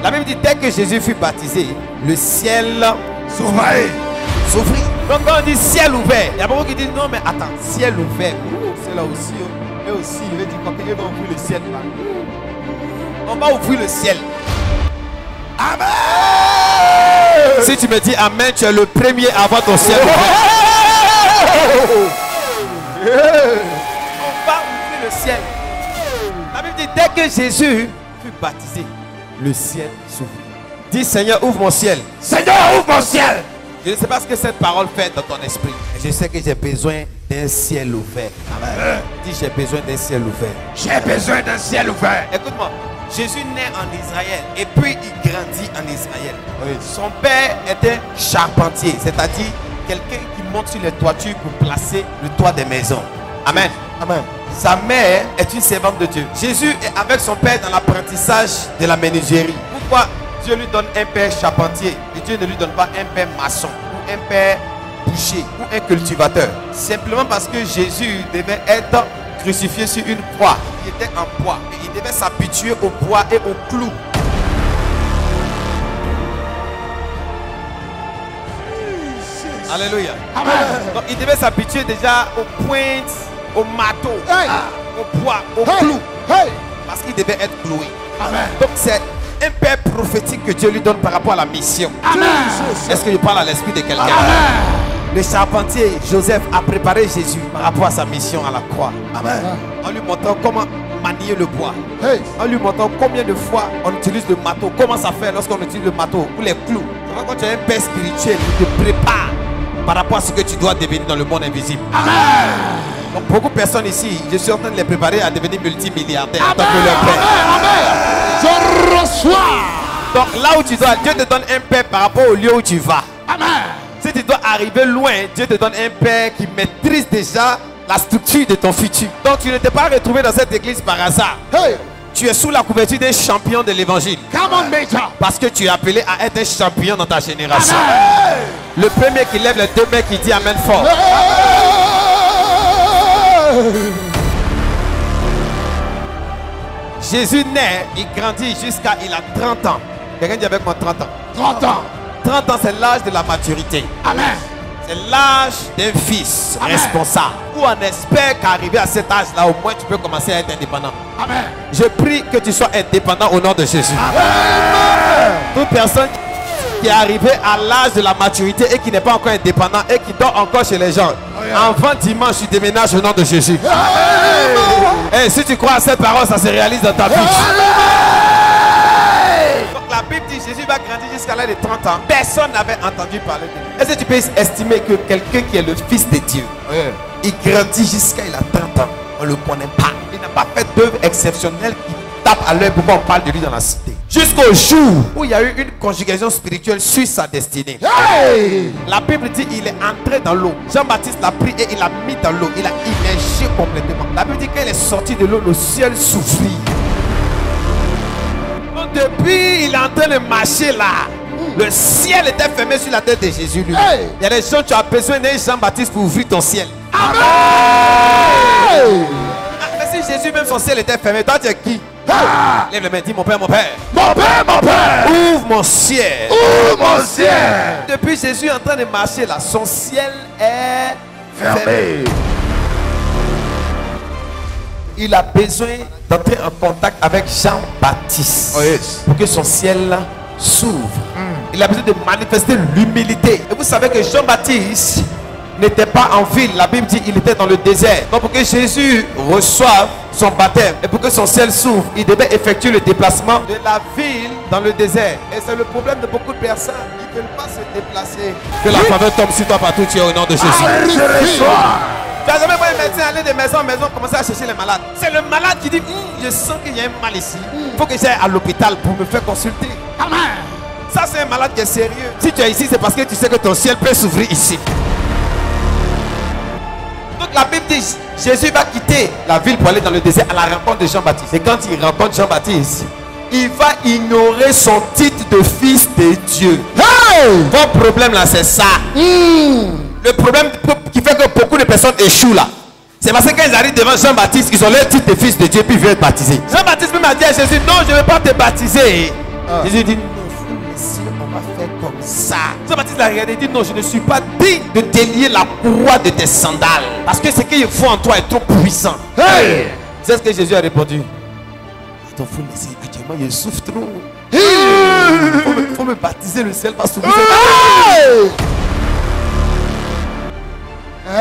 La Bible dit, dès que Jésus fut baptisé, le ciel s'ouvrit. Donc quand on dit ciel ouvert, il y a beaucoup qui disent non mais attends, ciel ouvert, c'est là aussi, eux aussi, il veut dire quand quelqu'un va ouvrir le ciel là. On va ouvrir le ciel. Amen. Si tu me dis amen, tu es le premier à avoir ton ciel ouvert. On va ouvrir le ciel. La Bible dit dès que Jésus fut baptisé, le ciel s'ouvrit. Dis Seigneur, ouvre mon ciel. Seigneur, ouvre mon ciel. Je ne sais pas ce que cette parole fait dans ton esprit. Je sais que j'ai besoin d'un ciel ouvert. Amen. Dis j'ai besoin d'un ciel ouvert. J'ai besoin d'un ciel ouvert. Écoute-moi, Jésus naît en Israël et puis il grandit en Israël. Oui. Son père était charpentier, c'est-à-dire quelqu'un qui monte sur les toitures pour placer le toit des maisons. Amen. Amen. Sa mère est une servante de Dieu. Jésus est avec son père dans l'apprentissage de la menuiserie. Pourquoi Dieu lui donne un père charpentier et Dieu ne lui donne pas un père maçon ou un père boucher ou un cultivateur? Simplement parce que Jésus devait être crucifié sur une croix. Il était en bois et il devait s'habituer au bois et au clou. Alléluia. Amen. Donc il devait s'habituer déjà aux pointes, au marteau, au bois, au clou. Parce qu'il devait être cloué. Amen. Donc c'est un père prophétique que Dieu lui donne par rapport à la mission. Amen. Est-ce que je parle à l'esprit de quelqu'un? Le charpentier Joseph a préparé Jésus par rapport à sa mission à la croix. Amen. En lui montrant comment manier le bois. En lui montrant combien de fois on utilise le marteau. Comment ça fait lorsqu'on utilise le marteau ou les clous. Quand tu es un père spirituel, il te prépare par rapport à ce que tu dois devenir dans le monde invisible. Amen. Donc beaucoup de personnes ici, je suis en train de les préparer à devenir multimilliardaires. Amen. En tant que leur père. Amen. Je reçois. Donc là où tu dois, Dieu te donne un père par rapport au lieu où tu vas. Amen. Si tu dois arriver loin, Dieu te donne un père qui maîtrise déjà la structure de ton futur. Donc tu ne t'es pas retrouvé dans cette église par hasard. Hey. Tu es sous la couverture d'un champion de l'évangile. Come on, Major. Parce que tu es appelé à être un champion dans ta génération. Amen. Le premier qui lève les deux mains qui dit amen fort. Hey. Jésus naît, il grandit jusqu'à il a 30 ans. Quelqu'un dit avec moi 30 ans. 30 ans. 30 ans, c'est l'âge de la maturité. Amen. C'est l'âge d'un fils responsable. Où on espère qu'arrivé à cet âge-là, au moins tu peux commencer à être indépendant. Amen. Je prie que tu sois indépendant au nom de Jésus. Amen. Toute personne qui est arrivée à l'âge de la maturité et qui n'est pas encore indépendant et qui dort encore chez les gens, avant dimanche, tu déménages au nom de Jésus. Et si tu crois à cette parole, ça se réalise dans ta vie. Donc la Bible dit Jésus va grandir jusqu'à l'âge de 30 ans. Personne n'avait entendu parler de lui. Est-ce que tu peux estimer que quelqu'un qui est le fils de Dieu, il grandit jusqu'à il a 30 ans, on ne le connaît pas. Il n'a pas fait d'œuvre exceptionnelle qui tape à l'œil. Pourquoi on parle de lui dans la cité? Jusqu'au jour où il y a eu une conjugation spirituelle sur sa destinée. Hey! La Bible dit il est entré dans l'eau. Jean-Baptiste l'a pris et il l'a mis dans l'eau. Il a immergé complètement. La Bible dit qu'il est sorti de l'eau, le ciel s'ouvrit. Donc depuis il est en train de marcher là. Le ciel était fermé sur la tête de Jésus lui. Hey! Il y a des gens, tu as besoin d'un Jean-Baptiste pour ouvrir ton ciel. Amen! Mais si Jésus même son ciel était fermé, toi tu es qui? Ah! Lève les mains, dis mon père, mon père. Mon père, mon père. Ouvre mon ciel. Ouvre mon ciel. Depuis Jésus est en train de marcher là, son ciel est fermé. Il a besoin d'entrer en contact avec Jean-Baptiste pour que son ciel s'ouvre. Il a besoin de manifester l'humilité. Et vous savez que Jean-Baptiste n'était pas en ville. La Bible dit qu'il était dans le désert. Donc pour que Jésus reçoive son baptême et pour que son ciel s'ouvre, il devait effectuer le déplacement de la ville dans le désert. Et c'est le problème de beaucoup de personnes. Ils ne veulent pas se déplacer. Que la faveur tombe sur toi partout, tu es au nom de Jésus. Tu n'as jamais vu un médecin aller de maison en maison commencer à chercher les malades. C'est le malade qui dit je sens qu'il y a un mal ici. Il faut que j'aille à l'hôpital pour me faire consulter. Amen. Ça c'est un malade qui est sérieux. Si tu es ici, c'est parce que tu sais que ton ciel peut s'ouvrir ici. Donc la Bible dit Jésus va quitter la ville pour aller dans le désert à la rencontre de Jean-Baptiste. Et quand il rencontre Jean-Baptiste, il va ignorer son titre de fils de Dieu. Hey! Ton problème là, c'est ça. Le problème qui fait que beaucoup de personnes échouent là, c'est parce que quand ils arrivent devant Jean-Baptiste, ils ont leur titre de fils de Dieu puis ils veulent être baptisés. Jean-Baptiste même a dit à Jésus, non, je ne vais pas te baptiser. Jésus dit, non, on va faire comme ça. Jean-Baptiste l'a regardé et dit, non, je ne suis pas digne de délier la courroie de tes sandales. Parce que ce qu'il faut en toi est trop puissant. Hey! C'est ce que Jésus a répondu. Attends, faut me laisser. Actuellement, je souffre trop. Faut me baptiser, le ciel va s'ouvrir.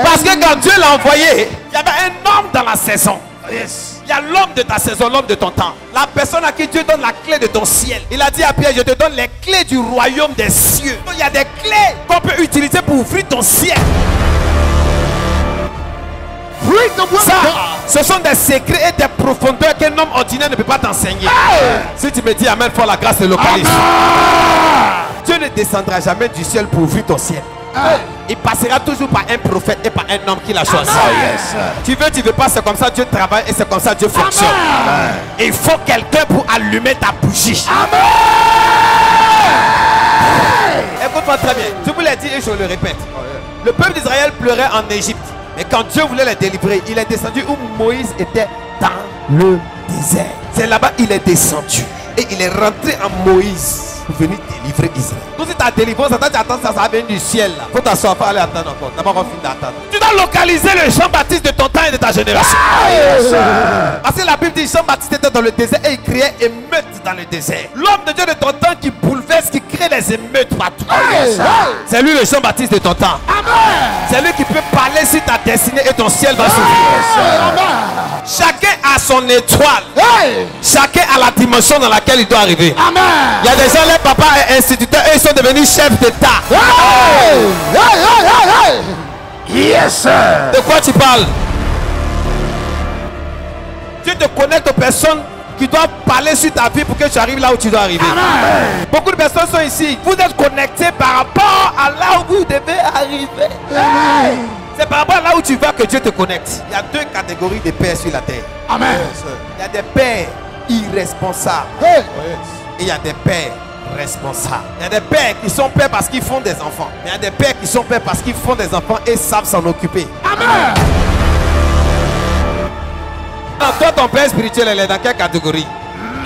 Parce que quand Dieu l'a envoyé, il y avait un homme dans la saison. Yes. Il y a l'homme de ta saison, l'homme de ton temps. La personne à qui Dieu donne la clé de ton ciel. Il a dit à Pierre, je te donne les clés du royaume des cieux. Il y a des clés qu'on peut utiliser pour ouvrir ton ciel. Ça, ce sont des secrets et des profondeurs qu'un homme ordinaire ne peut pas t'enseigner. Si tu me dis amen, faut la grâce de localise. Dieu ne descendra jamais du ciel pour ouvrir ton ciel. Il passera toujours par un prophète et par un homme qui l'a choisi. Tu veux pas, c'est comme ça Dieu travaille et c'est comme ça Dieu fonctionne. Il faut quelqu'un pour allumer ta bougie. Écoute-moi très bien. Je vous l'ai dit et je le répète. Le peuple d'Israël pleurait en Égypte. Mais quand Dieu voulait les délivrer, il est descendu où Moïse était dans le désert. C'est là-bas qu'il est descendu. Et il est rentré en Moïse pour venir délivrer Israël. Donc si ta délivrance, tu attends ça va venir du ciel. Il faut t'asseoir, pas aller attendre encore. Tu n'as pas fini d'attendre. Tu dois localiser le Jean-Baptiste de ton temps et de ta génération. Parce que la Bible dit Jean-Baptiste était dans le désert et il criait émeute dans le désert. L'homme de Dieu de ton temps qui bouleverse, qui crée les émeutes partout. C'est lui le Jean-Baptiste de ton temps. C'est lui qui peut parler sur ta destinée et ton ciel va s'ouvrir. Chacun a son étoile. Chacun a la dimension dans laquelle il doit arriver. Il y a des gens, les papas et instituteurs, eux, ils sont devenus chefs d'État. Yes, sir. De quoi tu parles? Dieu te connecte aux personnes qui doivent parler sur ta vie pour que tu arrives là où tu dois arriver. Beaucoup de personnes sont ici. Vous êtes connectés par rapport à là où vous devez arriver. C'est par rapport à là où tu vas que Dieu te connecte. Il y a deux catégories de pères sur la terre. Amen. Il y a des pères irresponsables. Et il y a des pères responsables. Il y a des pères qui sont pères parce qu'ils font des enfants. Mais il y a des pères qui sont pères parce qu'ils font des enfants et savent s'en occuper. Amen. Toi, ton père spirituel, elle est dans quelle catégorie?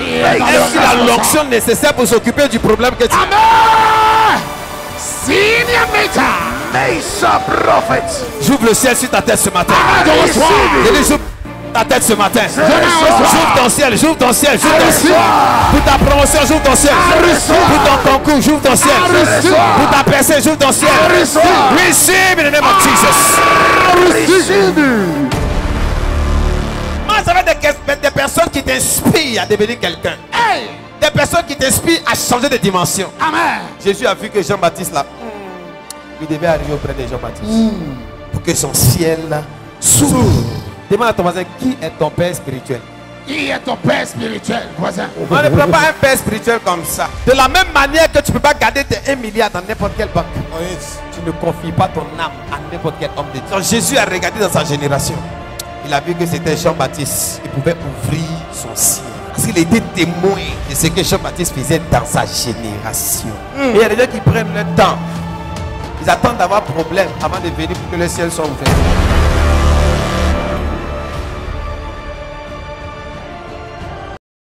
Est-ce qu'il a l'onction nécessaire pour s'occuper du problème que tu as? Amen. Senior Meta. Mesa Prophet. J'ouvre le ciel sur ta tête ce matin. Amen. Je dis, j'ouvre ta tête ce matin. J'ouvre ton ciel, j'ouvre ton ciel, j'ouvre ton ciel. Pour ta promotion, j'ouvre ton ciel. Pour ton concours, j'ouvre ton ciel. Pour ta percée, j'ouvre ton ciel. Receive in the name of Jesus. Moi, ça va être des personnes qui t'inspirent à devenir quelqu'un. Des personnes qui t'inspirent à changer de dimension. Amen. Jésus a vu que Jean-Baptiste là, il devait arriver auprès de Jean-Baptiste pour que son ciel s'ouvre. Demande à ton voisin, qui est ton père spirituel? Qui est ton père spirituel, voisin? On ne prend pas un père spirituel comme ça. De la même manière que tu ne peux pas garder tes 1 milliard dans n'importe quelle banque. Tu ne confies pas ton âme à n'importe quel homme de Dieu. Donc Jésus a regardé dans sa génération. Il a vu que c'était Jean-Baptiste. Il pouvait ouvrir son ciel. Parce qu'il était témoin de ce que Jean-Baptiste faisait dans sa génération. Et il y a des gens qui prennent le temps. Ils attendent d'avoir problème avant de venir pour que le ciel soit ouvert.